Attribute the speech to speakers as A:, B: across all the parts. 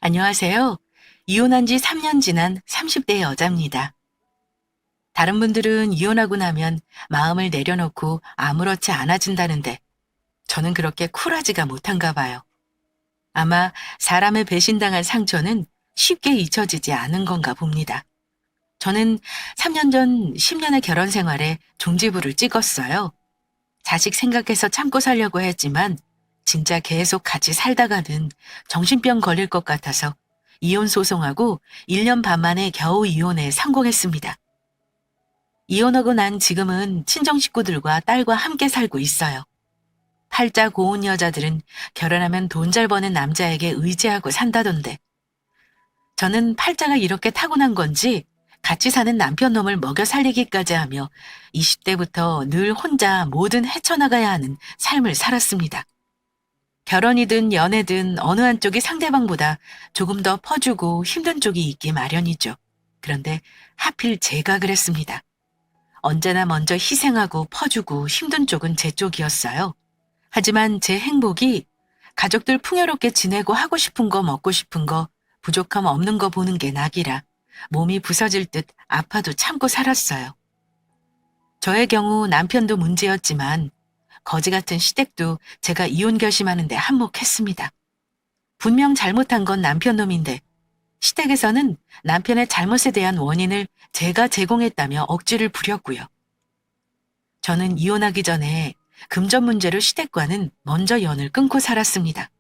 A: 안녕하세요. 이혼한 지 3년 지난 30대 여자입니다. 다른 분들은 이혼하고 나면 마음을 내려놓고 아무렇지 않아진다는데 저는 그렇게 쿨하지가 못한가 봐요. 아마 사람의 배신당한 상처는 쉽게 잊혀지지 않은 건가 봅니다. 저는 3년 전 10년의 결혼 생활에 종지부를 찍었어요. 자식 생각해서 참고 살려고 했지만 진짜 계속 같이 살다가는 정신병 걸릴 것 같아서 이혼 소송하고 1년 반 만에 겨우 이혼에 성공했습니다. 이혼하고 난 지금은 친정 식구들과 딸과 함께 살고 있어요. 팔자 고운 여자들은 결혼하면 돈 잘 버는 남자에게 의지하고 산다던데 저는 팔자가 이렇게 타고난 건지 같이 사는 남편 놈을 먹여 살리기까지 하며 20대부터 늘 혼자 뭐든 헤쳐나가야 하는 삶을 살았습니다. 결혼이든 연애든 어느 한쪽이 상대방보다 조금 더 퍼주고 힘든 쪽이 있기 마련이죠. 그런데 하필 제가 그랬습니다. 언제나 먼저 희생하고 퍼주고 힘든 쪽은 제 쪽이었어요. 하지만 제 행복이 가족들 풍요롭게 지내고 하고 싶은 거 먹고 싶은 거 부족함 없는 거 보는 게 낙이라 몸이 부서질 듯 아파도 참고 살았어요. 저의 경우 남편도 문제였지만 거지 같은 시댁도 제가 이혼 결심하는데 한몫했습니다. 분명 잘못한 건 남편 놈인데 시댁에서는 남편의 잘못에 대한 원인을 제가 제공했다며 억지를 부렸고요. 저는 이혼하기 전에 금전 문제로 시댁과는 먼저 연을 끊고 살았습니다.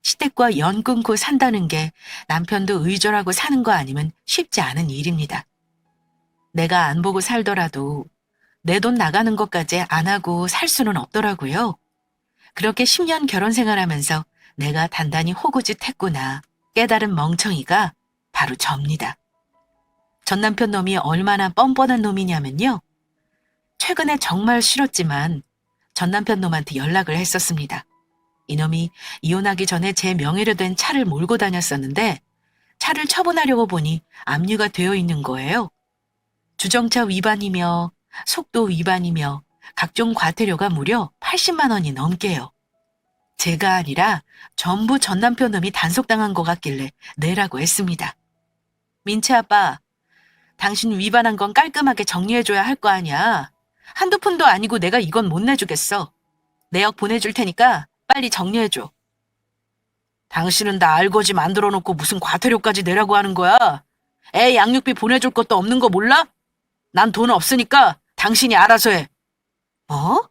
A: 시댁과 연 끊고 산다는 게 남편도 의존하고 사는 거 아니면 쉽지 않은 일입니다. 내가 안 보고 살더라도 내 돈 나가는 것까지 안 하고 살 수는 없더라고요. 그렇게 10년 결혼 생활하면서 내가 단단히 호구짓했구나 깨달은 멍청이가 바로 접니다. 전 남편 놈이 얼마나 뻔뻔한 놈이냐면요. 최근에 정말 싫었지만 전 남편 놈한테 연락을 했었습니다. 이놈이 이혼하기 전에 제 명의로 된 차를 몰고 다녔었는데 차를 처분하려고 보니 압류가 되어 있는 거예요. 주정차 위반이며 속도 위반이며 각종 과태료가 무려 80만 원이 넘게요. 제가 아니라 전부 전 남편 놈이 단속당한 것 같길래 내라고 했습니다. 민채 아빠, 당신 위반한 건 깔끔하게 정리해줘야 할 거 아니야. 한두 푼도 아니고 내가 이건 못 내주겠어. 내역 보내줄 테니까 빨리 정리해줘. 당신은 나 알거지 만들어 놓고 무슨 과태료까지 내라고 하는 거야? 애 양육비 보내줄 것도 없는 거 몰라? 난 돈 없으니까 당신이 알아서 해. 뭐?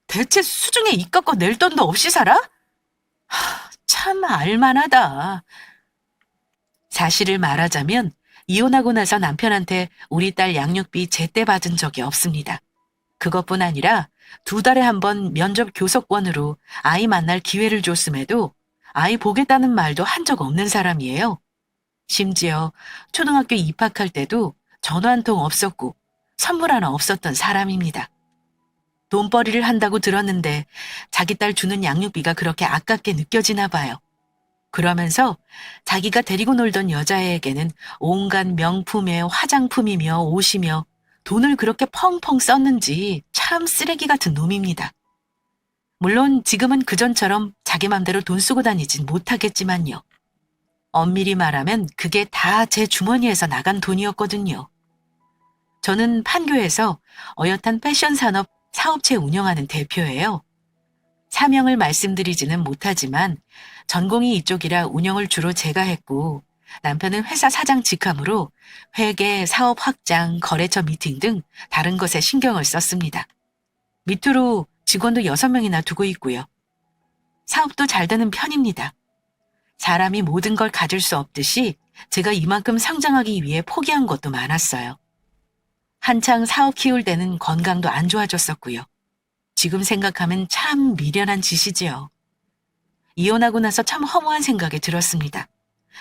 A: 대체 수중에 입 깎고 낼 돈도 없이 살아? 참 알만하다. 사실을 말하자면 이혼하고 나서 남편한테 우리 딸 양육비 제때 받은 적이 없습니다. 그것뿐 아니라 2달에 한 번 면접 교섭권으로 아이 만날 기회를 줬음에도 아이 보겠다는 말도 한 적 없는 사람이에요. 심지어 초등학교 입학할 때도 전화 한 통 없었고 선물 하나 없었던 사람입니다. 돈벌이를 한다고 들었는데 자기 딸 주는 양육비가 그렇게 아깝게 느껴지나 봐요. 그러면서 자기가 데리고 놀던 여자애에게는 온갖 명품에 화장품이며 옷이며 돈을 그렇게 펑펑 썼는지 참 쓰레기 같은 놈입니다. 물론 지금은 그전처럼 자기 맘대로 돈 쓰고 다니진 못하겠지만요. 엄밀히 말하면 그게 다 제 주머니에서 나간 돈이었거든요. 저는 판교에서 어엿한 패션 산업 사업체 운영하는 대표예요. 사명을 말씀드리지는 못하지만 전공이 이쪽이라 운영을 주로 제가 했고 남편은 회사 사장 직함으로 회계, 사업 확장, 거래처 미팅 등 다른 것에 신경을 썼습니다. 밑으로 직원도 6명이나 두고 있고요. 사업도 잘 되는 편입니다. 사람이 모든 걸 가질 수 없듯이 제가 이만큼 성장하기 위해 포기한 것도 많았어요. 한창 사업 키울 때는 건강도 안 좋아졌었고요. 지금 생각하면 참 미련한 짓이지요. 이혼하고 나서 참 허무한 생각이 들었습니다.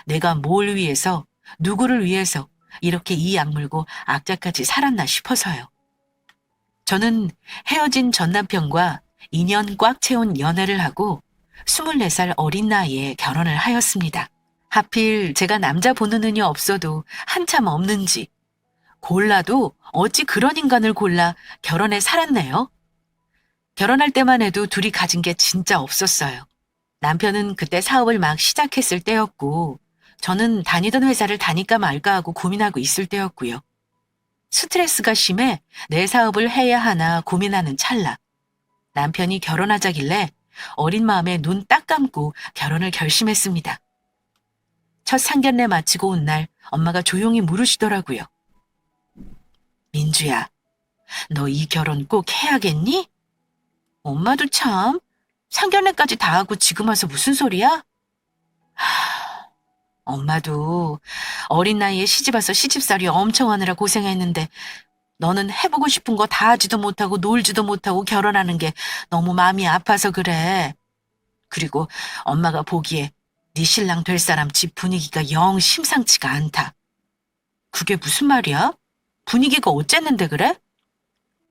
A: 내가 뭘 위해서, 누구를 위해서 이렇게 이 악물고 악자까지 살았나 싶어서요. 저는 헤어진 전 남편과 2년 꽉 채운 연애를 하고 24살 어린 나이에 결혼을 하였습니다. 하필 제가 남자 보는 눈이 없어도 한참 없는지 골라도 어찌 그런 인간을 골라 결혼에 살았네요. 결혼할 때만 해도 둘이 가진 게 진짜 없었어요. 남편은 그때 사업을 막 시작했을 때였고, 저는 다니던 회사를 다닐까 말까 하고 고민하고 있을 때였고요. 스트레스가 심해 내 사업을 해야 하나 고민하는 찰나. 남편이 결혼하자길래 어린 마음에 눈 딱 감고 결혼을 결심했습니다. 첫 상견례 마치고 온 날 엄마가 조용히 물으시더라고요. 민주야, 너 이 결혼 꼭 해야겠니? 엄마도 참, 상견례까지 다 하고 지금 와서 무슨 소리야? 엄마도 어린 나이에 시집와서 시집살이 엄청 하느라 고생했는데 너는 해보고 싶은 거 다 하지도 못하고 놀지도 못하고 결혼하는 게 너무 마음이 아파서 그래. 그리고 엄마가 보기에 네 신랑 될 사람 집 분위기가 영 심상치가 않다. 그게 무슨 말이야? 분위기가 어쨌는데 그래?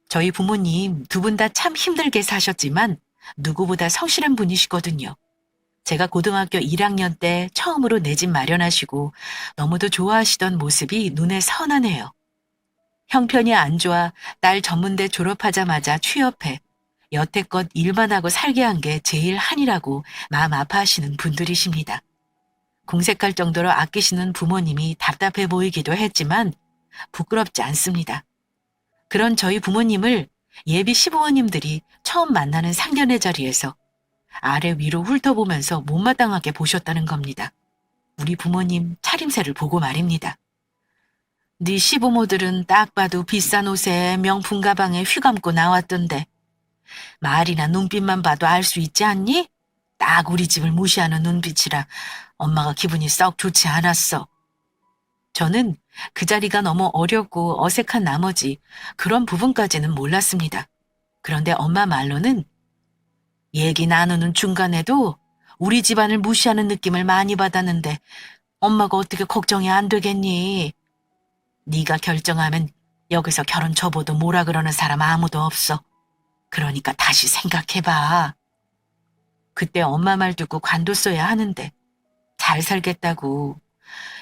A: 저희 부모님 두 분 다 참 힘들게 사셨지만 누구보다 성실한 분이시거든요. 제가 고등학교 1학년 때 처음으로 내 집 마련하시고 너무도 좋아하시던 모습이 눈에 선하네요. 형편이 안 좋아 딸 전문대 졸업하자마자 취업해 여태껏 일만 하고 살게 한 게 제일 한이라고 마음 아파하시는 분들이십니다. 공색할 정도로 아끼시는 부모님이 답답해 보이기도 했지만 부끄럽지 않습니다. 그런 저희 부모님을 예비 시부모님들이 처음 만나는 상견례 자리에서 아래 위로 훑어보면서 못마땅하게 보셨다는 겁니다. 우리 부모님 차림새를 보고 말입니다. 네 시부모들은 딱 봐도 비싼 옷에 명품 가방에 휘감고 나왔던데 말이나 눈빛만 봐도 알 수 있지 않니? 딱 우리 집을 무시하는 눈빛이라 엄마가 기분이 썩 좋지 않았어. 저는 그 자리가 너무 어렵고 어색한 나머지 그런 부분까지는 몰랐습니다. 그런데 엄마 말로는 얘기 나누는 중간에도 우리 집안을 무시하는 느낌을 많이 받았는데 엄마가 어떻게 걱정이 안 되겠니? 네가 결정하면 여기서 결혼 접어도 뭐라 그러는 사람 아무도 없어. 그러니까 다시 생각해봐. 그때 엄마 말 듣고 관뒀어야 하는데 잘 살겠다고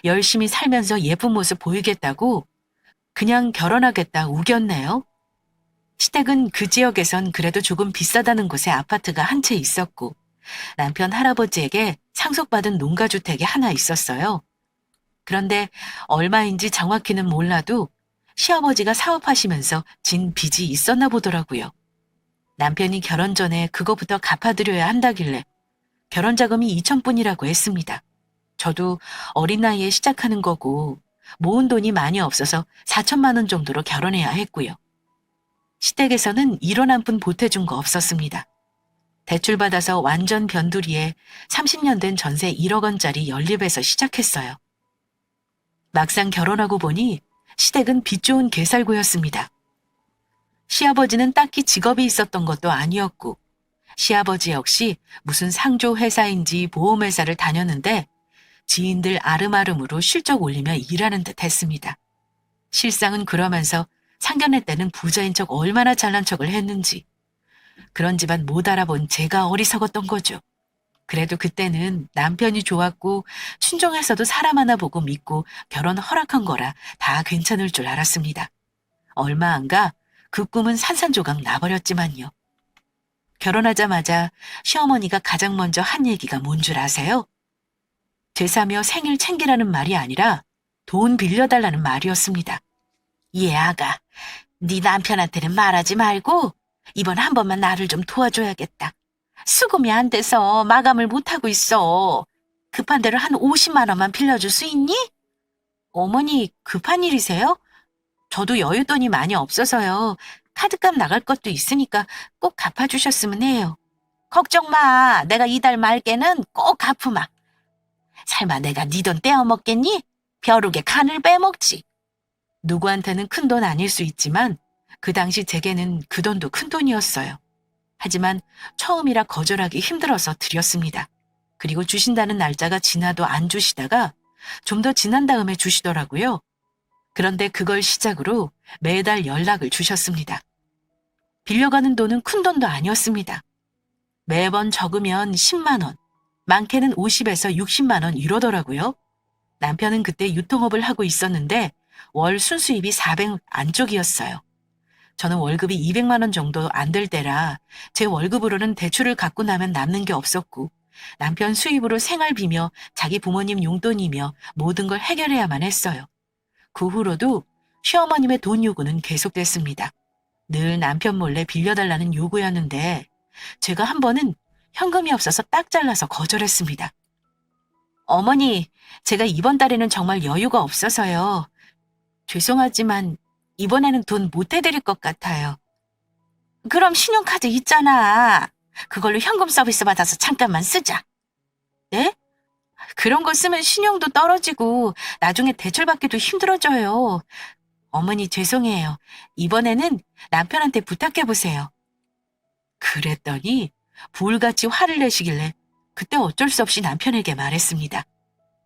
A: 열심히 살면서 예쁜 모습 보이겠다고 그냥 결혼하겠다 우겼네요. 시댁은 그 지역에선 그래도 조금 비싸다는 곳에 아파트가 한 채 있었고 남편 할아버지에게 상속받은 농가주택이 하나 있었어요. 그런데 얼마인지 정확히는 몰라도 시아버지가 사업하시면서 진 빚이 있었나 보더라고요. 남편이 결혼 전에 그거부터 갚아드려야 한다길래 결혼 자금이 2천뿐이라고 했습니다. 저도 어린 나이에 시작하는 거고 모은 돈이 많이 없어서 4천만 원 정도로 결혼해야 했고요. 시댁에서는 1원 한 푼 보태준 거 없었습니다. 대출받아서 완전 변두리에 30년 된 전세 1억 원짜리 연립에서 시작했어요. 막상 결혼하고 보니 시댁은 빚 좋은 개살구였습니다. 시아버지는 딱히 직업이 있었던 것도 아니었고 시아버지 역시 무슨 상조 회사인지 보험회사를 다녔는데 지인들 아름아름으로 실적 올리며 일하는 듯 했습니다. 실상은 그러면서 상견례 때는 부자인 척 얼마나 잘난 척을 했는지 그런 집안 못 알아본 제가 어리석었던 거죠. 그래도 그때는 남편이 좋았고 순종해서도 사람 하나 보고 믿고 결혼 허락한 거라 다 괜찮을 줄 알았습니다. 얼마 안 가 그 꿈은 산산조각 나버렸지만요. 결혼하자마자 시어머니가 가장 먼저 한 얘기가 뭔 줄 아세요? 제사며 생일 챙기라는 말이 아니라 돈 빌려달라는 말이었습니다. 예, 아가, 네 남편한테는 말하지 말고 이번 한 번만 나를 좀 도와줘야겠다. 수금이 안 돼서 마감을 못하고 있어. 급한 대로 한 50만 원만 빌려줄 수 있니? 어머니, 급한 일이세요? 저도 여윳돈이 많이 없어서요. 카드값 나갈 것도 있으니까 꼭 갚아주셨으면 해요. 걱정 마. 내가 이달 말께는 꼭 갚으마. 설마 내가 네 돈 떼어먹겠니? 벼룩에 간을 빼먹지. 누구한테는 큰 돈 아닐 수 있지만 그 당시 제게는 그 돈도 큰 돈이었어요. 하지만 처음이라 거절하기 힘들어서 드렸습니다. 그리고 주신다는 날짜가 지나도 안 주시다가 좀 더 지난 다음에 주시더라고요. 그런데 그걸 시작으로 매달 연락을 주셨습니다. 빌려가는 돈은 큰 돈도 아니었습니다. 매번 적으면 10만 원, 많게는 50에서 60만 원 이러더라고요. 남편은 그때 유통업을 하고 있었는데 월 순수입이 400 안쪽이었어요. 저는 월급이 200만 원 정도 안 될 때라 제 월급으로는 대출을 갚고 나면 남는 게 없었고 남편 수입으로 생활비며 자기 부모님 용돈이며 모든 걸 해결해야만 했어요. 그 후로도 시어머님의 돈 요구는 계속됐습니다. 늘 남편 몰래 빌려달라는 요구였는데 제가 한 번은 현금이 없어서 딱 잘라서 거절했습니다. 어머니, 제가 이번 달에는 정말 여유가 없어서요. 죄송하지만 이번에는 돈 못 해드릴 것 같아요. 그럼 신용카드 있잖아. 그걸로 현금 서비스 받아서 잠깐만 쓰자. 네? 그런 거 쓰면 신용도 떨어지고 나중에 대출받기도 힘들어져요. 어머니 죄송해요. 이번에는 남편한테 부탁해보세요. 그랬더니 불같이 화를 내시길래 그때 어쩔 수 없이 남편에게 말했습니다.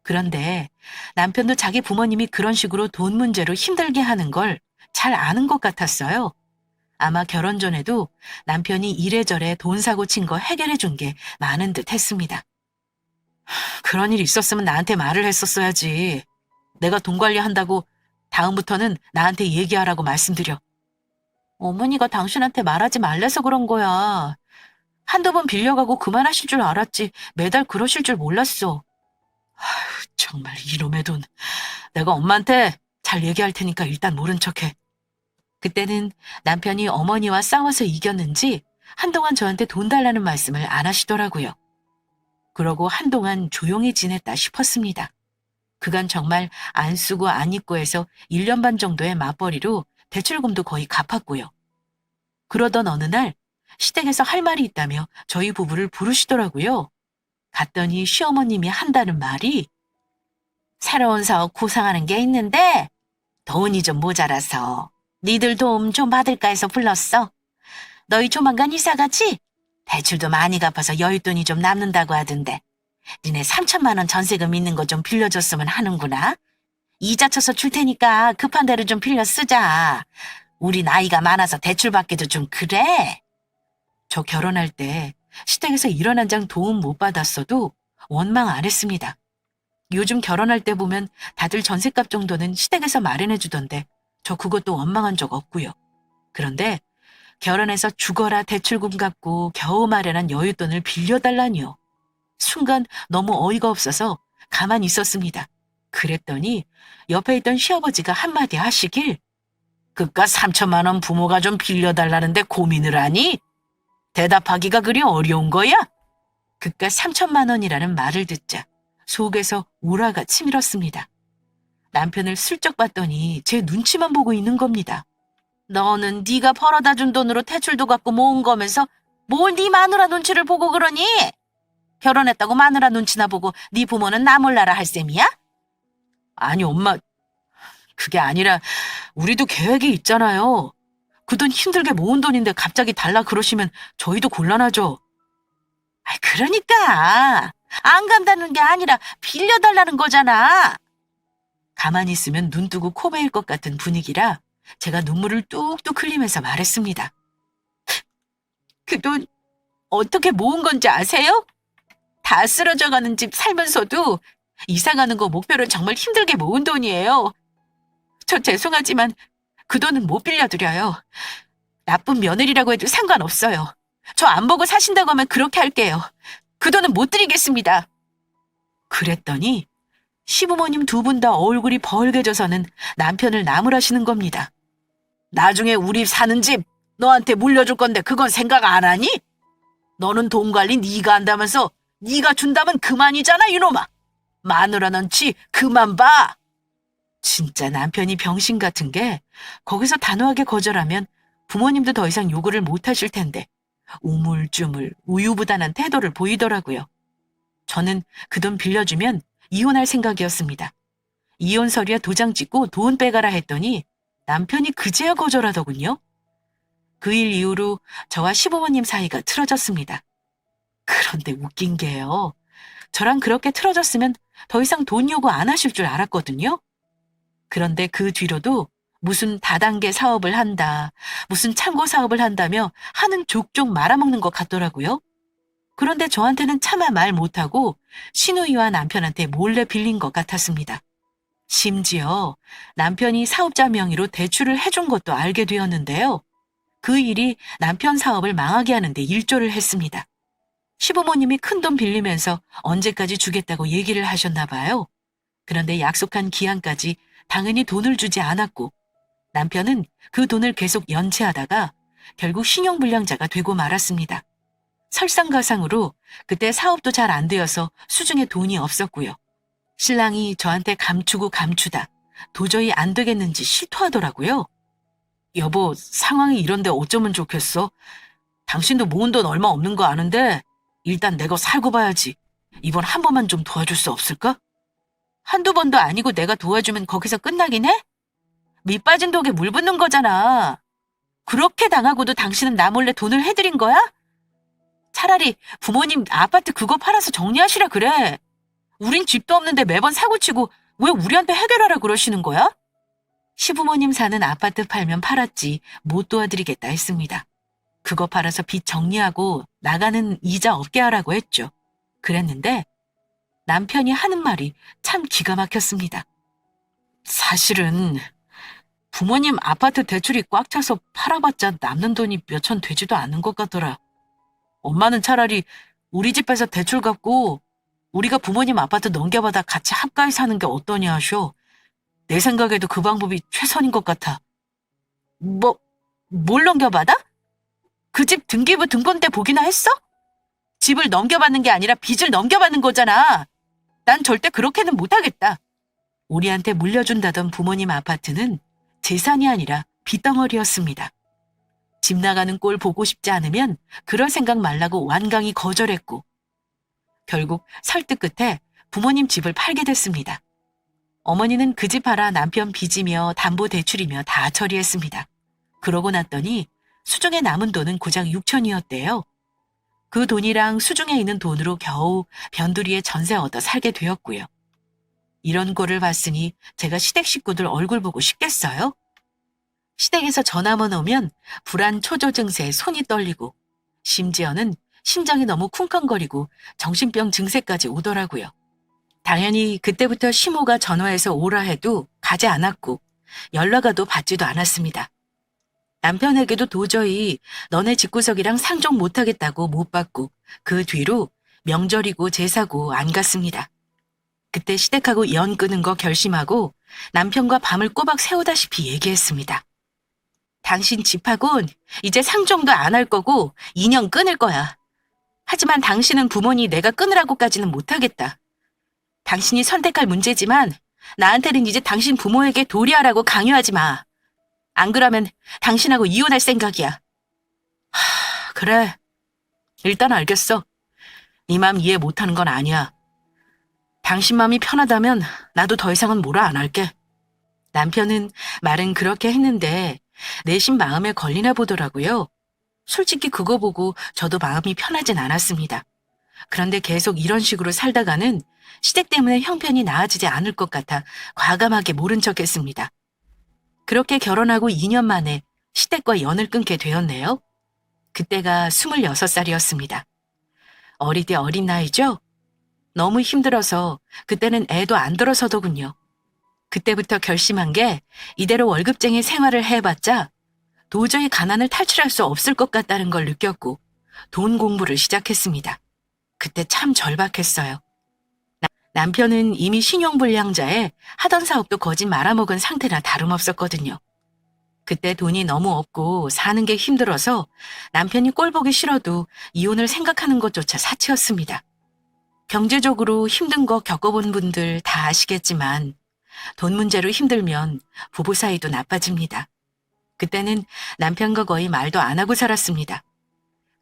A: 그런데 남편도 자기 부모님이 그런 식으로 돈 문제로 힘들게 하는 걸 잘 아는 것 같았어요. 아마 결혼 전에도 남편이 이래저래 돈 사고 친 거 해결해 준 게 많은 듯 했습니다. 그런 일 있었으면 나한테 말을 했었어야지. 내가 돈 관리한다고 다음부터는 나한테 얘기하라고 말씀드려. 어머니가 당신한테 말하지 말래서 그런 거야. 한두 번 빌려가고 그만하실 줄 알았지 매달 그러실 줄 몰랐어. 아휴, 정말 이놈의 돈. 내가 엄마한테 잘 얘기할 테니까 일단 모른 척해. 그때는 남편이 어머니와 싸워서 이겼는지 한동안 저한테 돈 달라는 말씀을 안 하시더라고요. 그러고 한동안 조용히 지냈다 싶었습니다. 그간 정말 안 쓰고 안 입고 해서 1년 반 정도의 맞벌이로 대출금도 거의 갚았고요. 그러던 어느 날 시댁에서 할 말이 있다며 저희 부부를 부르시더라고요. 갔더니 시어머님이 한다는 말이 새로운 사업 구상하는 게 있는데 돈이 좀 모자라서 니들 도움 좀 받을까 해서 불렀어. 너희 조만간 이사 가지? 대출도 많이 갚아서 여윳돈이 좀 남는다고 하던데 니네 3천만 원 전세금 있는 거 좀 빌려줬으면 하는구나. 이자 쳐서 줄 테니까 급한 대로 좀 빌려 쓰자. 우리 나이가 많아서 대출 받기도 좀 그래. 저 결혼할 때 시댁에서 1원 한 장 도움 못 받았어도 원망 안 했습니다. 요즘 결혼할 때 보면 다들 전셋값 정도는 시댁에서 마련해 주던데 저 그것도 원망한 적 없고요. 그런데 결혼해서 죽어라 대출금 갚고 겨우 마련한 여윳돈을 빌려달라니요. 순간 너무 어이가 없어서 가만히 있었습니다. 그랬더니 옆에 있던 시아버지가 한마디 하시길 그깟 3천만 원 부모가 좀 빌려달라는데 고민을 하니? 대답하기가 그리 어려운 거야? 그깟 3천만 원이라는 말을 듣자 속에서 우라가 치밀었습니다. 남편을 슬쩍 봤더니 제 눈치만 보고 있는 겁니다. 너는 네가 벌어다 준 돈으로 대출도 갚고 모은 거면서 뭘 네 마누라 눈치를 보고 그러니? 결혼했다고 마누라 눈치나 보고 네 부모는 나 몰라라 할 셈이야? 아니 엄마, 그게 아니라 우리도 계획이 있잖아요. 그 돈 힘들게 모은 돈인데 갑자기 달라 그러시면 저희도 곤란하죠. 그러니까 안 간다는 게 아니라 빌려달라는 거잖아. 가만히 있으면 눈 뜨고 코 베일 것 같은 분위기라 제가 눈물을 뚝뚝 흘리면서 말했습니다. 그 돈 어떻게 모은 건지 아세요? 다 쓰러져가는 집 살면서도 이사 가는 거 목표로 정말 힘들게 모은 돈이에요. 저 죄송하지만 그 돈은 못 빌려드려요. 나쁜 며느리라고 해도 상관없어요. 저 안 보고 사신다고 하면 그렇게 할게요. 그 돈은 못 드리겠습니다. 그랬더니 시부모님 두 분 다 얼굴이 벌개져서는 남편을 나무라시는 겁니다. 나중에 우리 사는 집 너한테 물려줄 건데 그건 생각 안 하니? 너는 돈 관리 네가 한다면서 네가 준다면 그만이잖아 이놈아. 마누라 눈치 그만 봐. 진짜 남편이 병신 같은 게 거기서 단호하게 거절하면 부모님도 더 이상 요구를 못 하실 텐데 우물쭈물 우유부단한 태도를 보이더라고요. 저는 그 돈 빌려주면 이혼할 생각이었습니다. 이혼 서류에 도장 찍고 돈 빼가라 했더니 남편이 그제야 거절하더군요. 그 일 이후로 저와 시부모님 사이가 틀어졌습니다. 그런데 웃긴 게요. 저랑 그렇게 틀어졌으면 더 이상 돈 요구 안 하실 줄 알았거든요. 그런데 그 뒤로도 무슨 다단계 사업을 한다, 무슨 창고 사업을 한다며 하는 족족 말아먹는 것 같더라고요. 그런데 저한테는 차마 말 못하고 시누이와 남편한테 몰래 빌린 것 같았습니다. 심지어 남편이 사업자 명의로 대출을 해준 것도 알게 되었는데요. 그 일이 남편 사업을 망하게 하는데 일조를 했습니다. 시부모님이 큰돈 빌리면서 언제까지 주겠다고 얘기를 하셨나 봐요. 그런데 약속한 기한까지 당연히 돈을 주지 않았고 남편은 그 돈을 계속 연체하다가 결국 신용불량자가 되고 말았습니다. 설상가상으로 그때 사업도 잘 안 되어서 수중에 돈이 없었고요. 신랑이 저한테 감추고 감추다 도저히 안 되겠는지 실토하더라고요. 여보, 상황이 이런데 어쩌면 좋겠어? 당신도 모은 돈 얼마 없는 거 아는데 일단 내가 살고 봐야지. 이번 한 번만 좀 도와줄 수 없을까? 한두 번도 아니고 내가 도와주면 거기서 끝나긴 해? 밑 빠진 독에 물 붓는 거잖아. 그렇게 당하고도 당신은 나 몰래 돈을 해드린 거야? 차라리 부모님 아파트 그거 팔아서 정리하시라 그래. 우린 집도 없는데 매번 사고치고 왜 우리한테 해결하라 그러시는 거야? 시부모님 사는 아파트 팔면 팔았지 못 도와드리겠다 했습니다. 그거 팔아서 빚 정리하고 나가는 이자 없게 하라고 했죠. 그랬는데 남편이 하는 말이 참 기가 막혔습니다. 사실은 부모님 아파트 대출이 꽉 차서 팔아봤자 남는 돈이 몇천 되지도 않는 것 같더라. 엄마는 차라리 우리 집에서 대출 갚고 우리가 부모님 아파트 넘겨받아 같이 합가해 사는 게 어떠냐 하쇼. 내 생각에도 그 방법이 최선인 것 같아. 뭘 넘겨받아? 그 집 등기부 등본 때 보기나 했어? 집을 넘겨받는 게 아니라 빚을 넘겨받는 거잖아. 난 절대 그렇게는 못하겠다. 우리한테 물려준다던 부모님 아파트는 재산이 아니라 빚덩어리였습니다. 집 나가는 꼴 보고 싶지 않으면 그럴 생각 말라고 완강히 거절했고 결국 설득 끝에 부모님 집을 팔게 됐습니다. 어머니는 그 집 팔아 남편 빚이며 담보대출이며 다 처리했습니다. 그러고 났더니 수중에 남은 돈은 고작 6천이었대요. 그 돈이랑 수중에 있는 돈으로 겨우 변두리에 전세 얻어 살게 되었고요. 이런 꼴을 봤으니 제가 시댁 식구들 얼굴 보고 싶겠어요? 시댁에서 전화만 오면 불안 초조 증세에 손이 떨리고 심지어는 심장이 너무 쿵쾅거리고 정신병 증세까지 오더라고요. 당연히 그때부터 시모가 전화해서 오라 해도 가지 않았고 연락 와도 받지도 않았습니다. 남편에게도 도저히 너네 집구석이랑 상종 못하겠다고 못 받고 그 뒤로 명절이고 제사고 안 갔습니다. 그때 시댁하고 연 끄는 거 결심하고 남편과 밤을 꼬박 새우다시피 얘기했습니다. 당신 집하고는 이제 상종도 안 할 거고 인연 끊을 거야. 하지만 당신은 부모니 내가 끊으라고까지는 못하겠다. 당신이 선택할 문제지만 나한테는 이제 당신 부모에게 도리하라고 강요하지 마. 안 그러면 당신하고 이혼할 생각이야. 그래. 일단 알겠어. 네 맘 이해 못하는 건 아니야. 당신 맘이 편하다면 나도 더 이상은 뭐라 안 할게. 남편은 말은 그렇게 했는데 내심 마음에 걸리나 보더라고요. 솔직히 그거 보고 저도 마음이 편하진 않았습니다. 그런데 계속 이런 식으로 살다가는 시댁 때문에 형편이 나아지지 않을 것 같아 과감하게 모른 척했습니다. 그렇게 결혼하고 2년 만에 시댁과 연을 끊게 되었네요. 그때가 26살이었습니다. 어리디 어린 나이죠? 너무 힘들어서 그때는 애도 안 들어서더군요. 그때부터 결심한 게 이대로 월급쟁이 생활을 해봤자 도저히 가난을 탈출할 수 없을 것 같다는 걸 느꼈고 돈 공부를 시작했습니다. 그때 참 절박했어요. 남편은 이미 신용불량자에 하던 사업도 거진 말아먹은 상태나 다름없었거든요. 그때 돈이 너무 없고 사는 게 힘들어서 남편이 꼴 보기 싫어도 이혼을 생각하는 것조차 사치였습니다. 경제적으로 힘든 거 겪어본 분들 다 아시겠지만 돈 문제로 힘들면 부부 사이도 나빠집니다. 그때는 남편과 거의 말도 안 하고 살았습니다.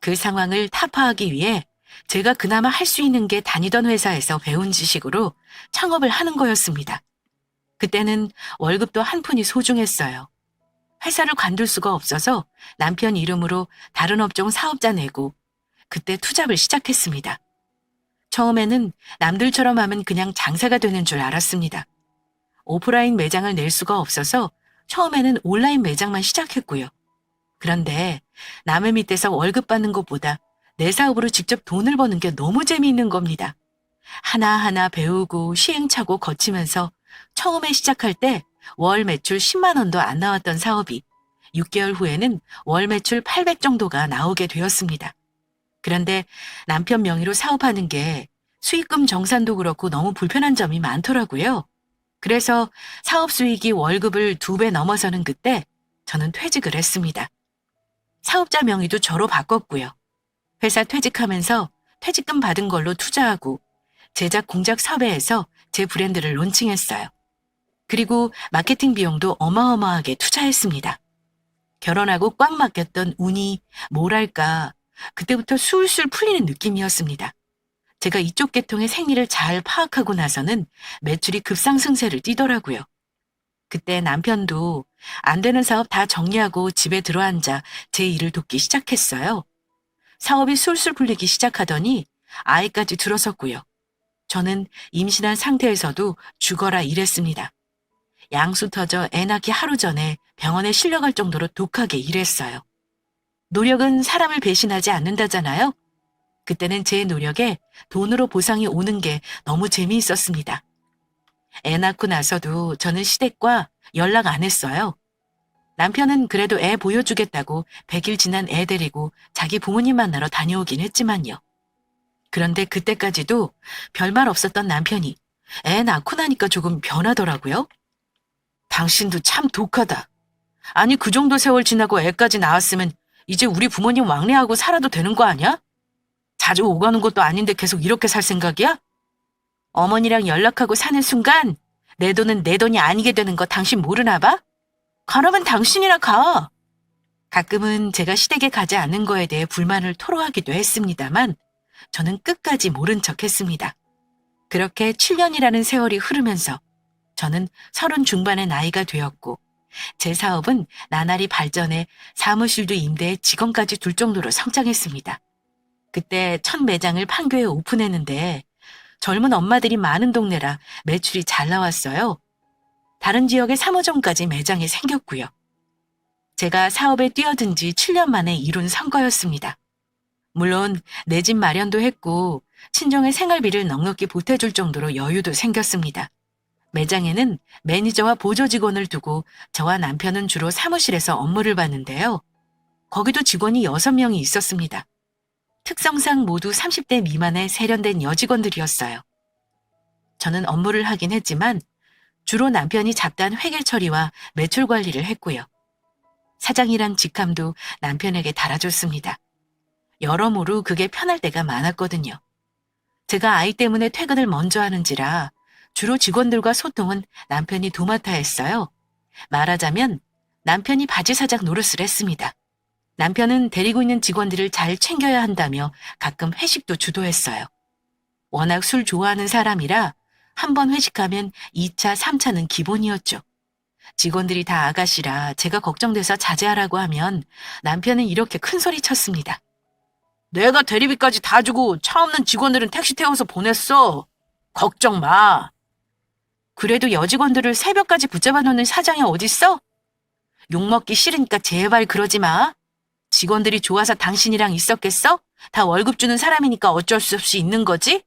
A: 그 상황을 타파하기 위해 제가 그나마 할 수 있는 게 다니던 회사에서 배운 지식으로 창업을 하는 거였습니다. 그때는 월급도 한 푼이 소중했어요. 회사를 관둘 수가 없어서 남편 이름으로 다른 업종 사업자 내고 그때 투잡을 시작했습니다. 처음에는 남들처럼 하면 그냥 장사가 되는 줄 알았습니다. 오프라인 매장을 낼 수가 없어서 처음에는 온라인 매장만 시작했고요. 그런데 남의 밑에서 월급 받는 것보다 내 사업으로 직접 돈을 버는 게 너무 재미있는 겁니다. 하나하나 배우고 시행착오 거치면서 처음에 시작할 때 월 매출 10만 원도 안 나왔던 사업이 6개월 후에는 월 매출 800 정도가 나오게 되었습니다. 그런데 남편 명의로 사업하는 게 수익금 정산도 그렇고 너무 불편한 점이 많더라고요. 그래서 사업 수익이 월급을 2배 넘어서는 그때 저는 퇴직을 했습니다. 사업자 명의도 저로 바꿨고요. 회사 퇴직하면서 퇴직금 받은 걸로 투자하고 제작 공작 섭외해서 제 브랜드를 론칭했어요. 그리고 마케팅 비용도 어마어마하게 투자했습니다. 결혼하고 꽉 막혔던 운이 뭐랄까 그때부터 술술 풀리는 느낌이었습니다. 제가 이쪽 계통의 생리를 잘 파악하고 나서는 매출이 급상승세를 띠더라고요. 그때 남편도 안 되는 사업 다 정리하고 집에 들어앉아 제 일을 돕기 시작했어요. 사업이 술술 풀리기 시작하더니 아이까지 들어섰고요. 저는 임신한 상태에서도 죽어라 일했습니다. 양수 터져 애 낳기 하루 전에 병원에 실려갈 정도로 독하게 일했어요. 노력은 사람을 배신하지 않는다잖아요. 그때는 제 노력에 돈으로 보상이 오는 게 너무 재미있었습니다. 애 낳고 나서도 저는 시댁과 연락 안 했어요. 남편은 그래도 애 보여주겠다고 100일 지난 애 데리고 자기 부모님 만나러 다녀오긴 했지만요. 그런데 그때까지도 별말 없었던 남편이 애 낳고 나니까 조금 변하더라고요. 당신도 참 독하다. 아니 그 정도 세월 지나고 애까지 낳았으면 이제 우리 부모님 왕래하고 살아도 되는 거 아니야? 자주 오가는 것도 아닌데 계속 이렇게 살 생각이야? 어머니랑 연락하고 사는 순간 내 돈은 내 돈이 아니게 되는 거 당신 모르나 봐? 가라면 당신이나 가. 가끔은 제가 시댁에 가지 않는 거에 대해 불만을 토로하기도 했습니다만 저는 끝까지 모른 척 했습니다. 그렇게 7년이라는 세월이 흐르면서 저는 30 중반의 나이가 되었고 제 사업은 나날이 발전해 사무실도 임대해 직원까지 둘 정도로 성장했습니다. 그때 첫 매장을 판교에 오픈했는데 젊은 엄마들이 많은 동네라 매출이 잘 나왔어요. 다른 지역에 3호점까지 매장이 생겼고요. 제가 사업에 뛰어든 지 7년 만에 이룬 성과였습니다. 물론 내 집 마련도 했고 친정의 생활비를 넉넉히 보태줄 정도로 여유도 생겼습니다. 매장에는 매니저와 보조 직원을 두고 저와 남편은 주로 사무실에서 업무를 봤는데요. 거기도 직원이 6명이 있었습니다. 특성상 모두 30대 미만의 세련된 여직원들이었어요. 저는 업무를 하긴 했지만 주로 남편이 잡다한 회계 처리와 매출 관리를 했고요. 사장이란 직함도 남편에게 달아줬습니다. 여러모로 그게 편할 때가 많았거든요. 제가 아이 때문에 퇴근을 먼저 하는지라 주로 직원들과 소통은 남편이 도맡아 했어요. 말하자면 남편이 바지사장 노릇을 했습니다. 남편은 데리고 있는 직원들을 잘 챙겨야 한다며 가끔 회식도 주도했어요. 워낙 술 좋아하는 사람이라 한 번 회식하면 2차, 3차는 기본이었죠. 직원들이 다 아가씨라 제가 걱정돼서 자제하라고 하면 남편은 이렇게 큰 소리 쳤습니다. 내가 대리비까지 다 주고 차 없는 직원들은 택시 태워서 보냈어. 걱정 마. 그래도 여직원들을 새벽까지 붙잡아 놓는 사장이 어딨어? 욕먹기 싫으니까 제발 그러지 마. 직원들이 좋아서 당신이랑 있었겠어? 다 월급 주는 사람이니까 어쩔 수 없이 있는 거지?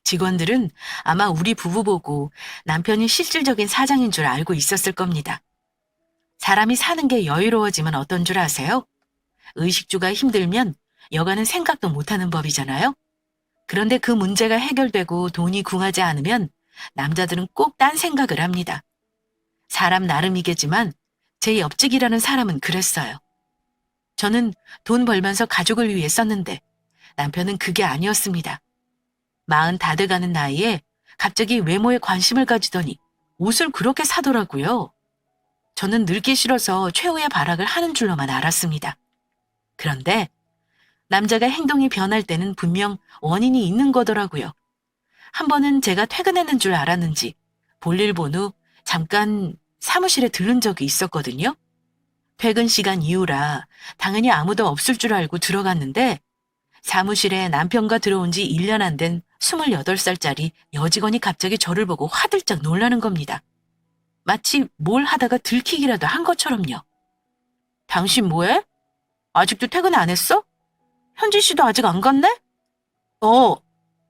A: 직원들은 아마 우리 부부 보고 남편이 실질적인 사장인 줄 알고 있었을 겁니다. 사람이 사는 게 여유로워지면 어떤 줄 아세요? 의식주가 힘들면 여가는 생각도 못하는 법이잖아요. 그런데 그 문제가 해결되고 돈이 궁하지 않으면 남자들은 꼭 딴 생각을 합니다. 사람 나름이겠지만 제 옆집이라는 사람은 그랬어요. 저는 돈 벌면서 가족을 위해 썼는데 남편은 그게 아니었습니다. 40 다 돼가는 나이에 갑자기 외모에 관심을 가지더니 옷을 그렇게 사더라고요. 저는 늙기 싫어서 최후의 발악을 하는 줄로만 알았습니다. 그런데 남자가 행동이 변할 때는 분명 원인이 있는 거더라고요. 한 번은 제가 퇴근했는 줄 알았는지 볼일 본 후 잠깐 사무실에 들른 적이 있었거든요. 퇴근 시간 이후라 당연히 아무도 없을 줄 알고 들어갔는데 사무실에 남편과 들어온 지 1년 안 된 28살짜리 여직원이 갑자기 저를 보고 화들짝 놀라는 겁니다. 마치 뭘 하다가 들키기라도 한 것처럼요. 당신 뭐해? 아직도 퇴근 안 했어? 현지 씨도 아직 안 갔네?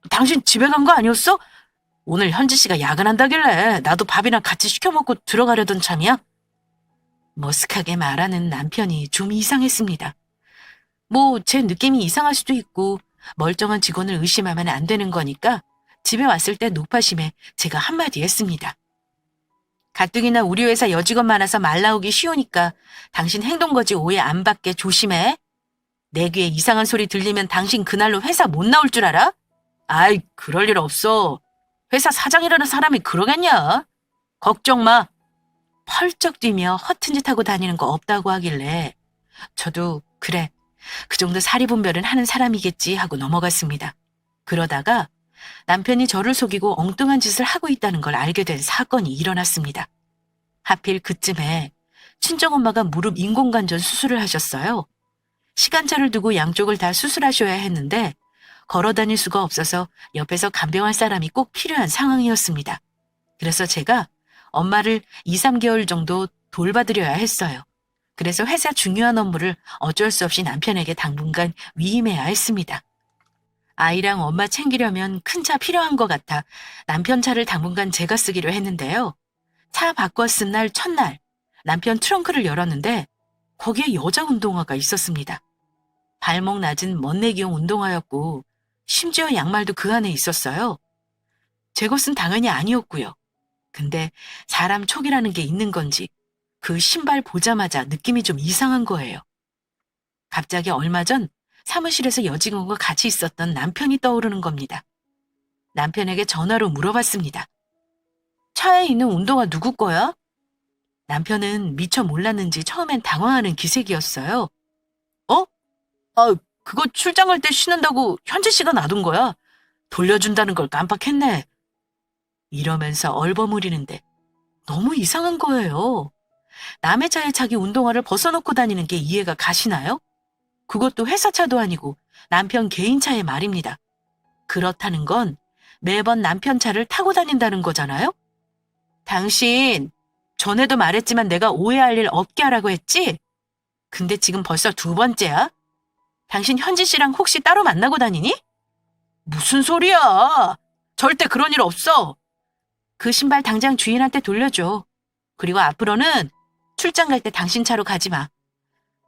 A: 당신 집에 간 거 아니었어? 오늘 현지 씨가 야근한다길래 나도 밥이나 같이 시켜 먹고 들어가려던 참이야. 머쓱하게 말하는 남편이 좀 이상했습니다. 뭐 제 느낌이 이상할 수도 있고 멀쩡한 직원을 의심하면 안 되는 거니까 집에 왔을 때 높아심에 제가 한마디 했습니다. 가뜩이나 우리 회사 여직원 많아서 말 나오기 쉬우니까 당신 행동거지 오해 안 받게 조심해. 내 귀에 이상한 소리 들리면 당신 그날로 회사 못 나올 줄 알아? 아이, 그럴 일 없어. 회사 사장이라는 사람이 그러겠냐? 걱정 마. 펄쩍 뛰며 허튼 짓 하고 다니는 거 없다고 하길래 저도 그래, 그 정도 사리분별은 하는 사람이겠지 하고 넘어갔습니다. 그러다가 남편이 저를 속이고 엉뚱한 짓을 하고 있다는 걸 알게 된 사건이 일어났습니다. 하필 그쯤에 친정엄마가 무릎 인공관절 수술을 하셨어요. 시간차를 두고 양쪽을 다 수술하셔야 했는데 걸어 다닐 수가 없어서 옆에서 간병할 사람이 꼭 필요한 상황이었습니다. 그래서 제가 엄마를 2, 3개월 정도 돌봐드려야 했어요. 그래서 회사 중요한 업무를 어쩔 수 없이 남편에게 당분간 위임해야 했습니다. 아이랑 엄마 챙기려면 큰 차 필요한 것 같아 남편 차를 당분간 제가 쓰기로 했는데요. 차 바꿔 쓴 날 첫날 남편 트렁크를 열었는데 거기에 여자 운동화가 있었습니다. 발목 낮은 멋내기용 운동화였고 심지어 양말도 그 안에 있었어요. 제 것은 당연히 아니었고요. 근데 사람 촉이라는 게 있는 건지 그 신발 보자마자 느낌이 좀 이상한 거예요. 갑자기 얼마 전 사무실에서 여직원과 같이 있었던 남편이 떠오르는 겁니다. 남편에게 전화로 물어봤습니다. 차에 있는 운동화 누구 거야? 남편은 미처 몰랐는지 처음엔 당황하는 기색이었어요. 어? 아, 그거 출장 갈 때 신는다고 현재 씨가 놔둔 거야. 돌려준다는 걸 깜빡했네. 이러면서 얼버무리는데 너무 이상한 거예요. 남의 차에 자기 운동화를 벗어놓고 다니는 게 이해가 가시나요? 그것도 회사 차도 아니고 남편 개인 차에 말입니다. 그렇다는 건 매번 남편 차를 타고 다닌다는 거잖아요? 당신, 전에도 말했지만 내가 오해할 일 없게 하라고 했지? 근데 지금 벌써 두 번째야? 당신 현지 씨랑 혹시 따로 만나고 다니니? 무슨 소리야? 절대 그런 일 없어. 그 신발 당장 주인한테 돌려줘. 그리고 앞으로는 출장 갈 때 당신 차로 가지 마.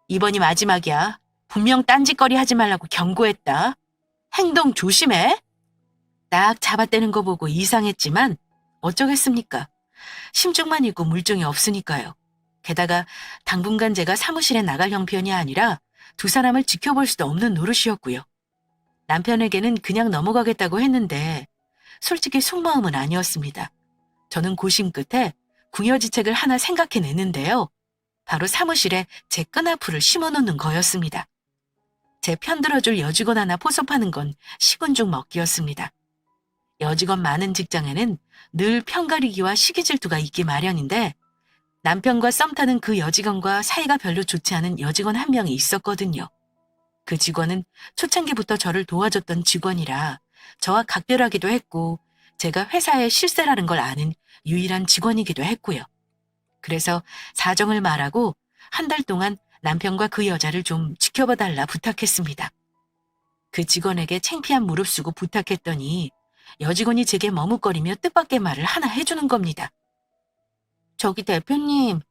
A: 이번이 마지막이야. 분명 딴짓거리 하지 말라고 경고했다. 행동 조심해. 딱 잡아떼는 거 보고 이상했지만 어쩌겠습니까? 심증만 있고 물증이 없으니까요. 게다가 당분간 제가 사무실에 나갈 형편이 아니라 두 사람을 지켜볼 수도 없는 노릇이었고요. 남편에게는 그냥 넘어가겠다고 했는데 솔직히 속마음은 아니었습니다. 저는 고심 끝에 궁여지책을 하나 생각해냈는데요. 바로 사무실에 제 끈앞풀을 심어놓는 거였습니다. 제 편들어줄 여직원 하나 포섭하는 건 식은 죽 먹기였습니다. 여직원 많은 직장에는 늘 편가리기와 시기 질투가 있기 마련인데 남편과 썸 타는 그 여직원과 사이가 별로 좋지 않은 여직원 한 명이 있었거든요. 그 직원은 초창기부터 저를 도와줬던 직원이라 저와 각별하기도 했고 제가 회사의 실세라는 걸 아는 유일한 직원이기도 했고요. 그래서 사정을 말하고 한 달 동안 남편과 그 여자를 좀 지켜봐달라 부탁했습니다. 그 직원에게 창피한 무릅쓰고 부탁했더니 여직원이 제게 머뭇거리며 뜻밖의 말을 하나 해주는 겁니다. 저기 대표님,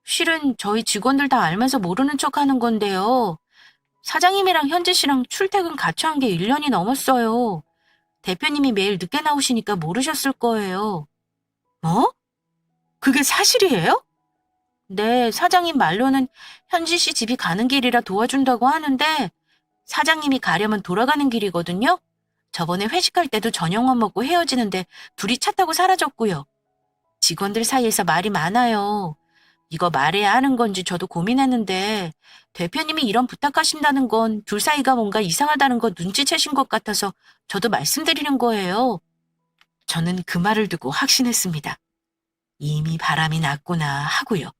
A: 실은 저희 직원들 다 알면서 모르는 척 하는 건데요. 사장님이랑 현지 씨랑 출퇴근 같이 한 게 1년이 넘었어요. 대표님이 매일 늦게 나오시니까 모르셨을 거예요. 뭐? 그게 사실이에요? 네, 사장님 말로는 현지 씨 집이 가는 길이라 도와준다고 하는데 사장님이 가려면 돌아가는 길이거든요. 저번에 회식할 때도 저녁만 먹고 헤어지는데 둘이 차 타고 사라졌고요. 직원들 사이에서 말이 많아요. 이거 말해야 하는 건지 저도 고민했는데 대표님이 이런 부탁하신다는 건 둘 사이가 뭔가 이상하다는 거 눈치채신 것 같아서 저도 말씀드리는 거예요. 저는 그 말을 듣고 확신했습니다. 이미 바람이 났구나 하고요.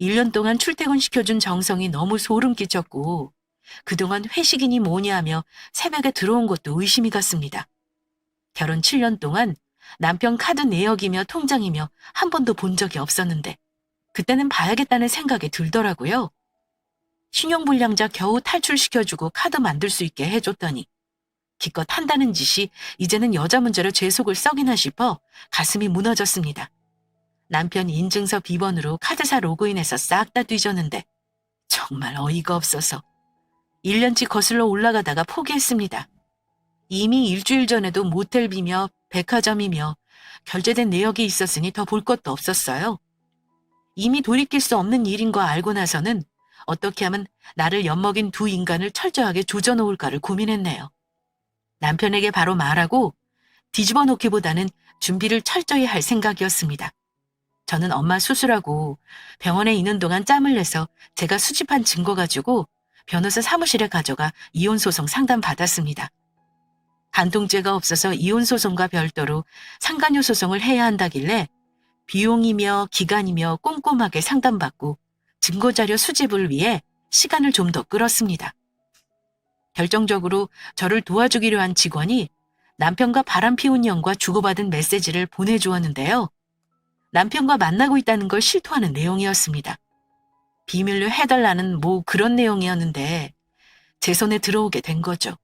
A: 1년 동안 출퇴근시켜준 정성이 너무 소름 끼쳤고 그동안 회식이니 뭐니 하며 새벽에 들어온 것도 의심이 갔습니다. 결혼 7년 동안 남편 카드 내역이며 통장이며 한 번도 본 적이 없었는데 그때는 봐야겠다는 생각이 들더라고요. 신용불량자 겨우 탈출시켜주고 카드 만들 수 있게 해줬더니 기껏 한다는 짓이 이제는 여자 문제로 제 속을 썩이나 싶어 가슴이 무너졌습니다. 남편 인증서 비번으로 카드사 로그인해서 싹 다 뒤졌는데 정말 어이가 없어서 1년치 거슬러 올라가다가 포기했습니다. 이미 일주일 전에도 모텔비며 백화점이며 결제된 내역이 있었으니 더 볼 것도 없었어요. 이미 돌이킬 수 없는 일인 거 알고 나서는 어떻게 하면 나를 엿먹인 두 인간을 철저하게 조져놓을까를 고민했네요. 남편에게 바로 말하고 뒤집어 놓기보다는 준비를 철저히 할 생각이었습니다. 저는 엄마 수술하고 병원에 있는 동안 짬을 내서 제가 수집한 증거 가지고 변호사 사무실에 가져가 이혼소송 상담받았습니다. 간통죄가 없어서 이혼소송과 별도로 상간녀 소송을 해야 한다길래 비용이며 기간이며 꼼꼼하게 상담받고 증거자료 수집을 위해 시간을 좀 더 끌었습니다. 결정적으로 저를 도와주기로 한 직원이 남편과 바람피운 년과 주고받은 메시지를 보내주었는데요. 남편과 만나고 있다는 걸 실토하는 내용이었습니다. 비밀로 해달라는 뭐 그런 내용이었는데 제 손에 들어오게 된 거죠.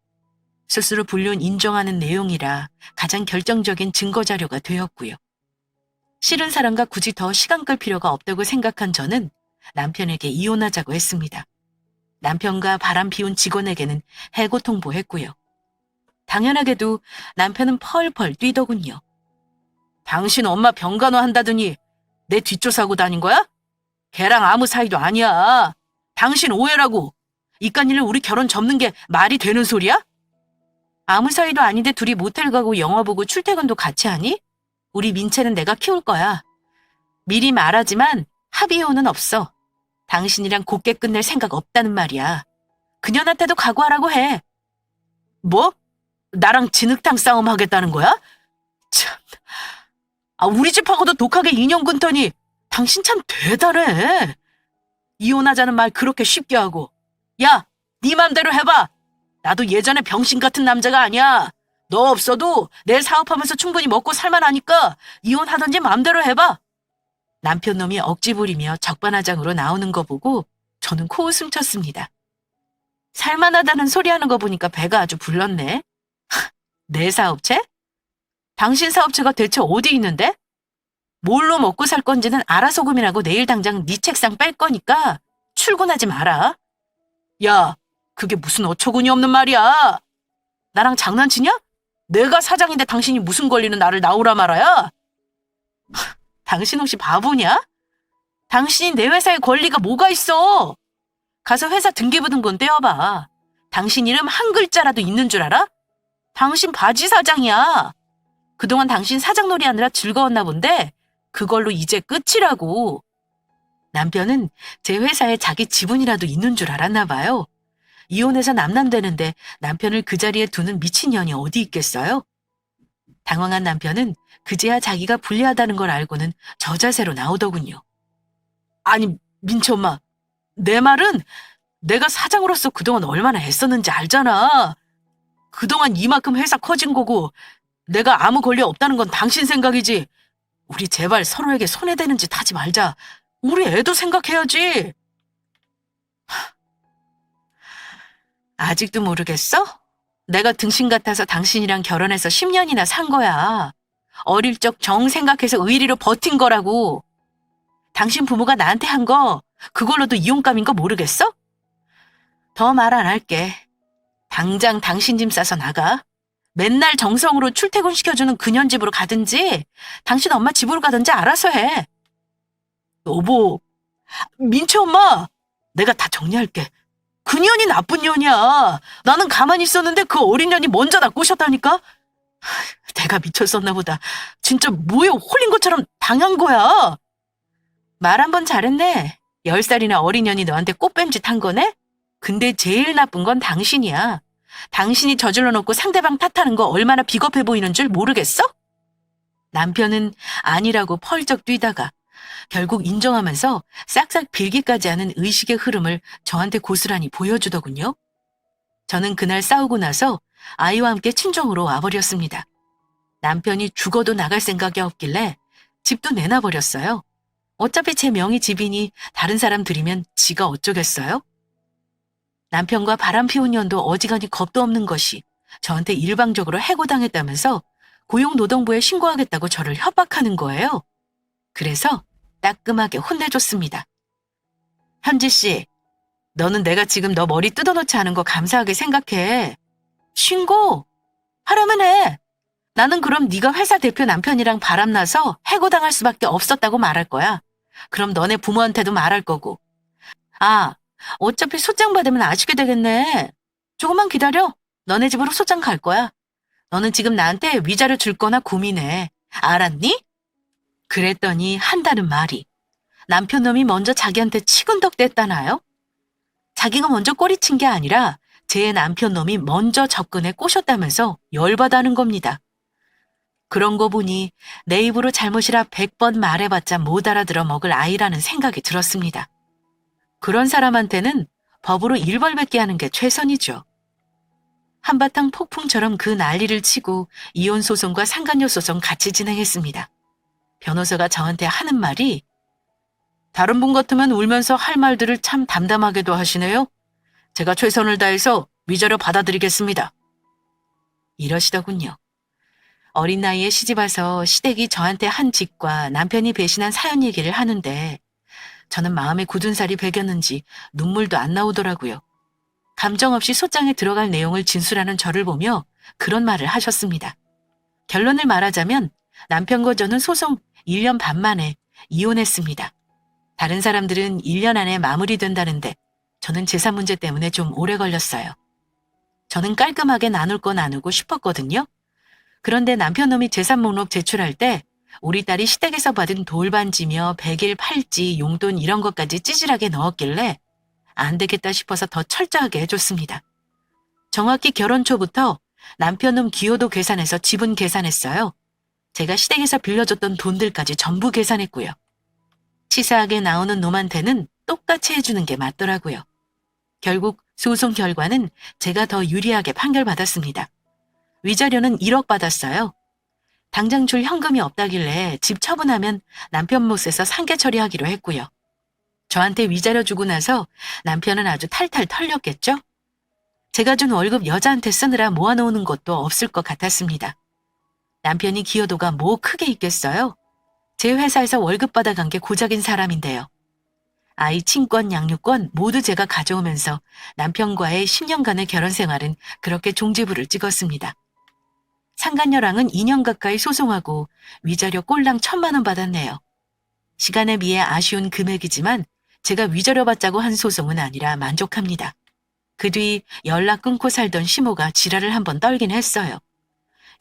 A: 스스로 불륜 인정하는 내용이라 가장 결정적인 증거자료가 되었고요. 싫은 사람과 굳이 더 시간 끌 필요가 없다고 생각한 저는 남편에게 이혼하자고 했습니다. 남편과 바람 피운 직원에게는 해고 통보했고요. 당연하게도 남편은 펄펄 뛰더군요. 당신 엄마 병간호 한다더니 내 뒷조사하고 다닌 거야? 걔랑 아무 사이도 아니야. 당신 오해라고. 이깟 일을 우리 결혼 접는 게 말이 되는 소리야? 아무 사이도 아닌데 둘이 모텔 가고 영화 보고 출퇴근도 같이 하니? 우리 민채는 내가 키울 거야. 미리 말하지만 합의이혼은 없어. 당신이랑 곱게 끝낼 생각 없다는 말이야. 그년한테도 각오하라고 해. 뭐? 나랑 진흙탕 싸움 하겠다는 거야? 참, 우리 집하고도 독하게 인연 끊더니 당신 참 대단해. 이혼하자는 말 그렇게 쉽게 하고. 야, 네 맘대로 해봐. 나도 예전에 병신 같은 남자가 아니야. 너 없어도 내 사업하면서 충분히 먹고 살만하니까 이혼하던지 맘대로 해봐. 남편 놈이 억지 부리며 적반하장으로 나오는 거 보고 저는 코웃음 쳤습니다. 살만하다는 소리 하는 거 보니까 배가 아주 불렀네. 내 사업체? 당신 사업체가 대체 어디 있는데? 뭘로 먹고 살 건지는 알아서 고민하고 내일 당장 네 책상 뺄 거니까 출근하지 마라. 야, 그게 무슨 어처구니 없는 말이야. 나랑 장난치냐? 내가 사장인데 당신이 무슨 권리는 나를 나오라 말아야? 당신 혹시 바보냐? 당신이 내 회사에 권리가 뭐가 있어? 가서 회사 등기부등본 떼어봐. 당신 이름 한 글자라도 있는 줄 알아? 당신 바지 사장이야. 그동안 당신 사장놀이 하느라 즐거웠나 본데 그걸로 이제 끝이라고. 남편은 제 회사에 자기 지분이라도 있는 줄 알았나 봐요. 이혼해서 남남되는데 남편을 그 자리에 두는 미친년이 어디 있겠어요? 당황한 남편은 그제야 자기가 불리하다는 걸 알고는 저자세로 나오더군요. 아니, 민채 엄마, 내 말은 내가 사장으로서 그동안 얼마나 애썼는지 알잖아. 그동안 이만큼 회사 커진 거고 내가 아무 권리 없다는 건 당신 생각이지. 우리 제발 서로에게 손해되는 짓 하지 말자. 우리 애도 생각해야지. 아직도 모르겠어? 내가 등신 같아서 당신이랑 결혼해서 10년이나 산 거야. 어릴 적 정 생각해서 의리로 버틴 거라고. 당신 부모가 나한테 한 거 그걸로도 이혼감인 거 모르겠어? 더 말 안 할게. 당장 당신 짐 싸서 나가. 맨날 정성으로 출퇴근시켜주는 그년 집으로 가든지 당신 엄마 집으로 가든지 알아서 해. 여보, 민채 엄마, 내가 다 정리할게. 그 년이 나쁜 년이야. 나는 가만히 있었는데 그 어린 년이 먼저 나 꼬셨다니까. 내가 미쳤었나 보다. 진짜 뭐에 홀린 것처럼 당한 거야. 말 한 번 잘했네. 10살이나 어린 년이 너한테 꽃뱀짓 한 거네? 근데 제일 나쁜 건 당신이야. 당신이 저질러 놓고 상대방 탓하는 거 얼마나 비겁해 보이는 줄 모르겠어? 남편은 아니라고 펄쩍 뛰다가 결국 인정하면서 싹싹 빌기까지 하는 의식의 흐름을 저한테 고스란히 보여주더군요. 저는 그날 싸우고 나서 아이와 함께 친정으로 와버렸습니다. 남편이 죽어도 나갈 생각이 없길래 집도 내놔버렸어요. 어차피 제 명의 집이니 다른 사람 들이면 지가 어쩌겠어요? 남편과 바람 피운 년도 어지간히 겁도 없는 것이 저한테 일방적으로 해고당했다면서 고용노동부에 신고하겠다고 저를 협박하는 거예요. 그래서 따끔하게 혼내줬습니다. 현지 씨, 너는 내가 지금 너 머리 뜯어놓지 않은 거 감사하게 생각해. 신고! 하라면 해. 나는 그럼 네가 회사 대표 남편이랑 바람나서 해고당할 수밖에 없었다고 말할 거야. 그럼 너네 부모한테도 말할 거고. 아, 어차피 소장 받으면 아시게 되겠네. 조금만 기다려. 너네 집으로 소장 갈 거야. 너는 지금 나한테 위자료 줄 거나 고민해. 알았니? 그랬더니 한다는 말이 남편 놈이 먼저 자기한테 치근덕 댔다나요? 자기가 먼저 꼬리친 게 아니라 제 남편 놈이 먼저 접근해 꼬셨다면서 열받아하는 겁니다. 그런 거 보니 내 입으로 잘못이라 100번 말해봤자 못 알아들어 먹을 아이라는 생각이 들었습니다. 그런 사람한테는 법으로 일벌백계 하는 게 최선이죠. 한바탕 폭풍처럼 그 난리를 치고 이혼 소송과 상간녀 소송 같이 진행했습니다. 변호사가 저한테 하는 말이 다른 분 같으면 울면서 할 말들을 참 담담하게도 하시네요. 제가 최선을 다해서 위자료 받아드리겠습니다. 이러시더군요. 어린 나이에 시집와서 시댁이 저한테 한 짓과 남편이 배신한 사연 얘기를 하는데 저는 마음에 굳은 살이 배겼는지 눈물도 안 나오더라고요. 감정 없이 소장에 들어갈 내용을 진술하는 저를 보며 그런 말을 하셨습니다. 결론을 말하자면 남편과 저는 소송 1년 반 만에 이혼했습니다. 다른 사람들은 1년 안에 마무리된다는데 저는 재산 문제 때문에 좀 오래 걸렸어요. 저는 깔끔하게 나눌 거 나누고 싶었거든요. 그런데 남편 놈이 재산 목록 제출할 때 우리 딸이 시댁에서 받은 돌반지며 백일 팔찌, 용돈 이런 것까지 찌질하게 넣었길래 안 되겠다 싶어서 더 철저하게 해줬습니다. 정확히 결혼 초부터 남편 놈 기여도 계산해서 지분 계산했어요. 제가 시댁에서 빌려줬던 돈들까지 전부 계산했고요. 치사하게 나오는 놈한테는 똑같이 해주는 게 맞더라고요. 결국 소송 결과는 제가 더 유리하게 판결받았습니다. 위자료는 1억 받았어요. 당장 줄 현금이 없다길래 집 처분하면 남편 몫에서 상계 처리하기로 했고요. 저한테 위자료 주고 나서 남편은 아주 탈탈 털렸겠죠? 제가 준 월급 여자한테 쓰느라 모아놓는 것도 없을 것 같았습니다. 남편이 기여도가 뭐 크게 있겠어요? 제 회사에서 월급 받아간 게 고작인 사람인데요. 아이 친권, 양육권 모두 제가 가져오면서 남편과의 10년간의 결혼 생활은 그렇게 종지부를 찍었습니다. 상간녀랑은 2년 가까이 소송하고 위자료 꼴랑 1,000만 원 받았네요. 시간에 비해 아쉬운 금액이지만 제가 위자료 받자고 한 소송은 아니라 만족합니다. 그 뒤 연락 끊고 살던 시모가 지랄을 한번 떨긴 했어요.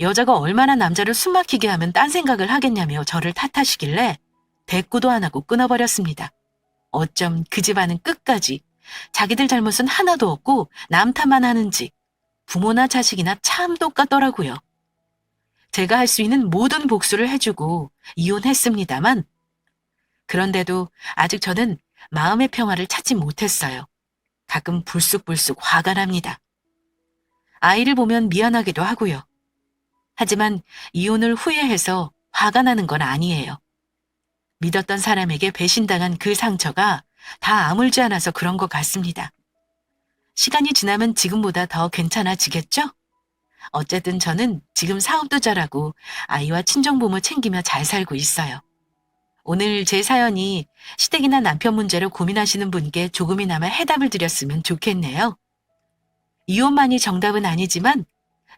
A: 여자가 얼마나 남자를 숨막히게 하면 딴 생각을 하겠냐며 저를 탓하시길래 대꾸도 안 하고 끊어버렸습니다. 어쩜 그 집안은 끝까지 자기들 잘못은 하나도 없고 남 탓만 하는지 부모나 자식이나 참 똑같더라고요. 제가 할 수 있는 모든 복수를 해주고 이혼했습니다만 그런데도 아직 저는 마음의 평화를 찾지 못했어요. 가끔 불쑥불쑥 화가 납니다. 아이를 보면 미안하기도 하고요. 하지만 이혼을 후회해서 화가 나는 건 아니에요. 믿었던 사람에게 배신당한 그 상처가 다 아물지 않아서 그런 것 같습니다. 시간이 지나면 지금보다 더 괜찮아지겠죠? 어쨌든 저는 지금 사업도 잘하고 아이와 친정부모 챙기며 잘 살고 있어요. 오늘 제 사연이 시댁이나 남편 문제로 고민하시는 분께 조금이나마 해답을 드렸으면 좋겠네요. 이혼만이 정답은 아니지만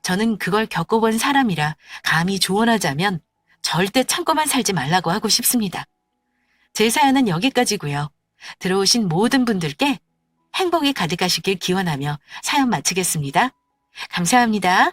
A: 저는 그걸 겪어본 사람이라 감히 조언하자면 절대 참고만 살지 말라고 하고 싶습니다. 제 사연은 여기까지고요. 들어오신 모든 분들께 행복이 가득하시길 기원하며 사연 마치겠습니다. 감사합니다.